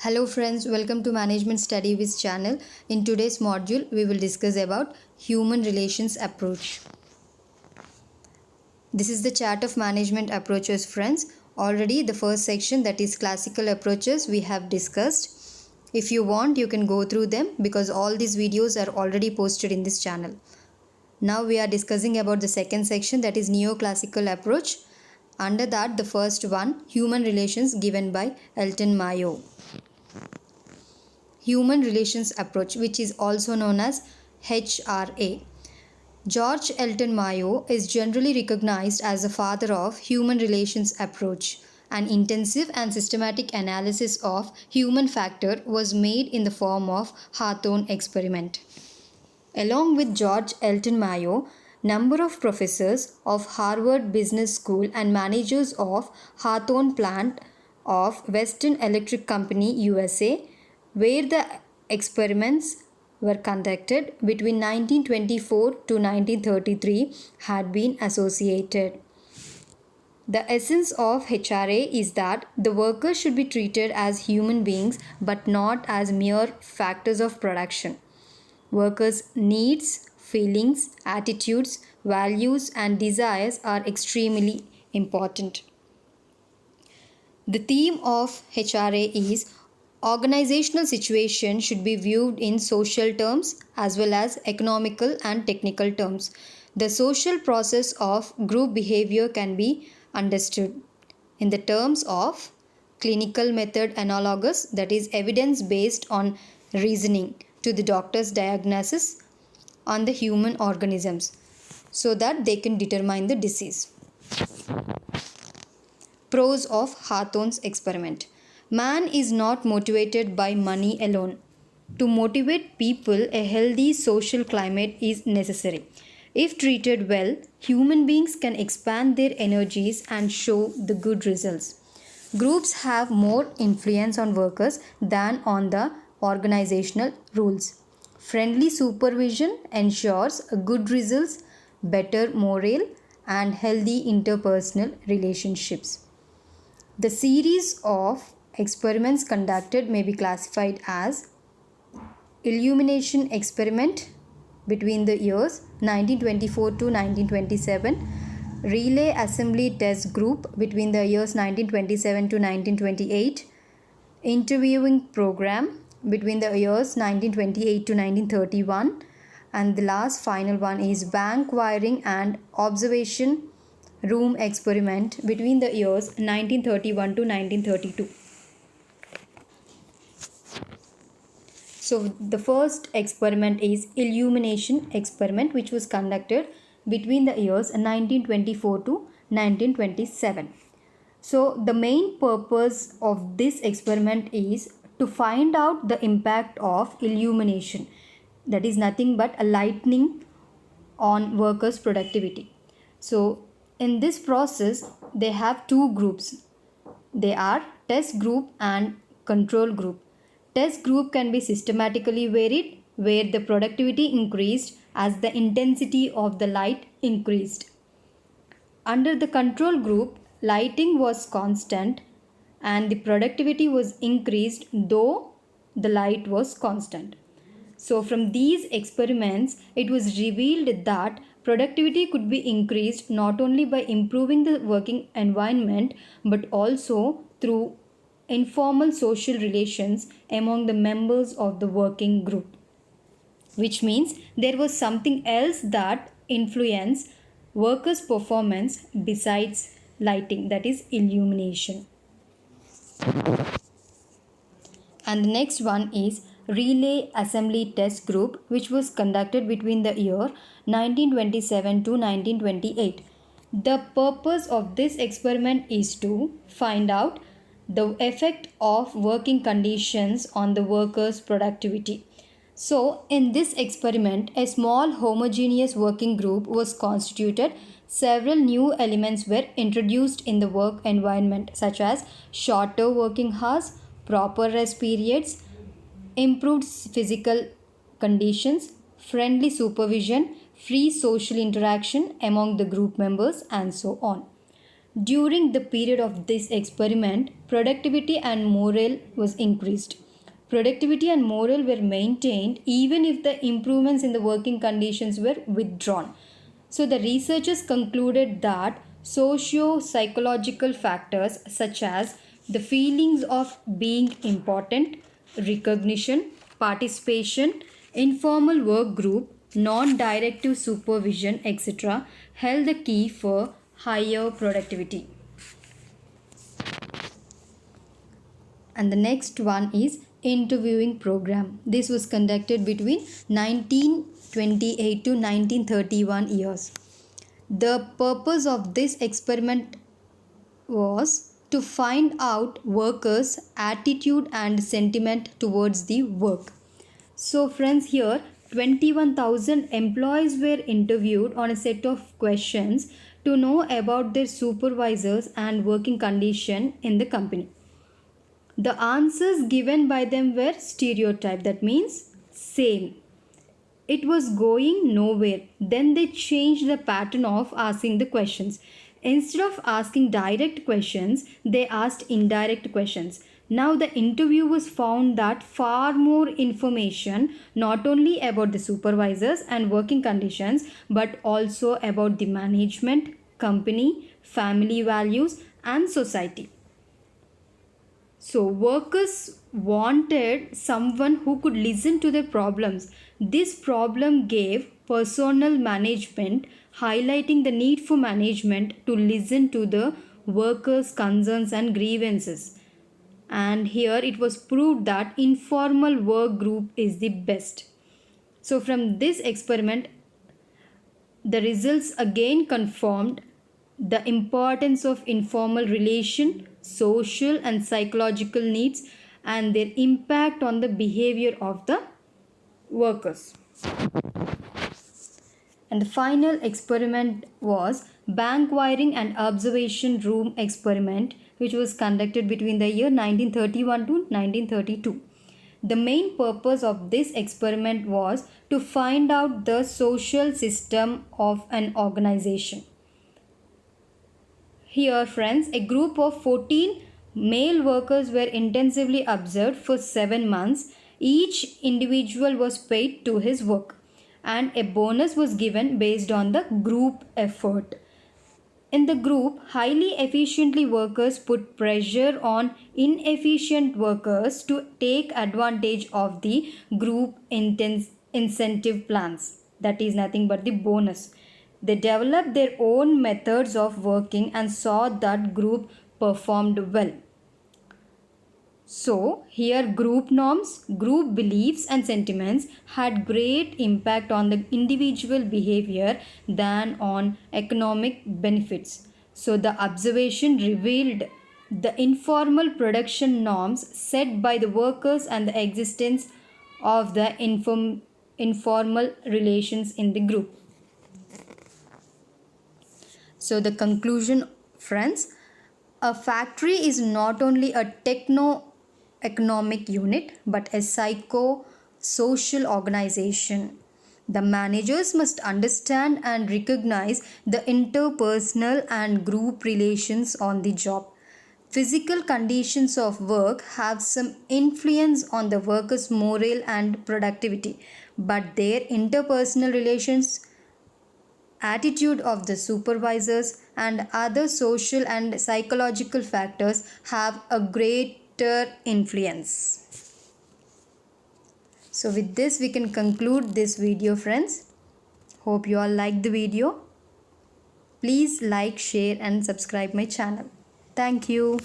Hello friends, welcome to Management Study with channel. In today's module, we will discuss about human relations approach. This is the chart of management approaches friends. Already the first section, that is classical approaches, we have discussed. If you want, you can go through them because all these videos are already posted in this channel. Now we are discussing about the second section, that is neoclassical approach. Under that, the first one, human relations, given by Elton Mayo. Human Relations Approach, which is also known as HRA. George Elton Mayo is generally recognized as the father of Human Relations Approach. An intensive and systematic analysis of human factor was made in the form of Hawthorne experiment. Along with George Elton Mayo, number of professors of Harvard Business School and managers of Hawthorne plant of Western Electric Company USA, where the experiments were conducted between 1924 to 1933, had been associated. The essence of HRA is that the workers should be treated as human beings but not as mere factors of production. Workers' needs, feelings, attitudes, values, and desires are extremely important. The theme of HRA is organizational situation should be viewed in social terms as well as economical and technical terms. The social process of group behavior can be understood in the terms of clinical method analogous, that is evidence based on reasoning, to the doctor's diagnosis on the human organisms so that they can determine the disease. Pros of Hawthorne's experiment. Man is not motivated by money alone. To motivate people, a healthy social climate is necessary. If treated well, human beings can expand their energies and show the good results. Groups have more influence on workers than on the organizational rules. Friendly supervision ensures good results, better morale, and healthy interpersonal relationships. The series of experiments conducted may be classified as illumination experiment between the years 1924 to 1927, relay assembly test group between the years 1927 to 1928, interviewing program between the years 1928 to 1931, and the last final one is bank wiring and observation room experiment between the years 1931 to 1932. So the first experiment is illumination experiment, which was conducted between the years 1924 to 1927. So the main purpose of this experiment is to find out the impact of illumination, that is nothing but a lightning, on workers' productivity. So in this process they have two groups. They are test group and control group. Test group can be systematically varied, where the productivity increased as the intensity of the light increased. Under the control group, lighting was constant and the productivity was increased though the light was constant. So from these experiments, it was revealed that productivity could be increased not only by improving the working environment but also through informal social relations among the members of the working group, which means there was something else that influenced workers' performance besides lighting, that is illumination. And the next one is relay assembly test group, which was conducted between the year 1927 to 1928. The purpose of this experiment is to find out the effect of working conditions on the workers' productivity. So in this experiment, a small homogeneous working group was constituted. Several new elements were introduced in the work environment, such as shorter working hours, proper rest periods, improved physical conditions, friendly supervision, free social interaction among the group members, and so on. During the period of this experiment, productivity and morale was increased. Productivity and morale were maintained even if the improvements in the working conditions were withdrawn. So the researchers concluded that socio-psychological factors such as the feelings of being important, recognition, participation, informal work group, non-directive supervision, etc. held the key for higher productivity. And the next one is interviewing program. This was conducted between 1928 to 1931 years. The purpose of this experiment was to find out workers' attitude and sentiment towards the work. So friends, here 21,000 employees were interviewed on a set of questions to know about their supervisors and working condition in the company. The answers given by them were stereotyped, that means same. It was going nowhere. Then they changed the pattern of asking the questions. Instead of asking direct questions, they asked indirect questions. Now the interviewers found that far more information, not only about the supervisors and working conditions, but also about the management, company, family values, and society. So workers wanted someone who could listen to their problems. This problem gave personnel management, highlighting the need for management to listen to the workers' concerns and grievances. And here it was proved that informal work group is the best. So from this experiment, the results again confirmed the importance of informal relation, social and psychological needs, and their impact on the behavior of the workers. And the final experiment was bank wiring and observation room experiment, which was conducted between the year 1931 to 1932. The main purpose of this experiment was to find out the social system of an organization. Here, friends, a group of 14 male workers were intensively observed for 7 months. Each individual was paid to his work, and a bonus was given based on the group effort. In the group, highly efficiently workers put pressure on inefficient workers to take advantage of the group incentive plans. That is nothing but the bonus. They developed their own methods of working and saw that group performed well. So, here group norms, group beliefs and sentiments had great impact on the individual behavior than on economic benefits. So, the observation revealed the informal production norms set by the workers and the existence of the informal relations in the group. So, the conclusion, friends, a factory is not only a techno-economic unit but a psycho-social organization. The managers must understand and recognize the interpersonal and group relations on the job. Physical conditions of work have some influence on the workers' morale and productivity, but their interpersonal relations, attitude of the supervisors, and other social and psychological factors have a greater influence. So with this we can conclude this video, friends. Hope you all liked the video. Please like, share and subscribe my channel. Thank you.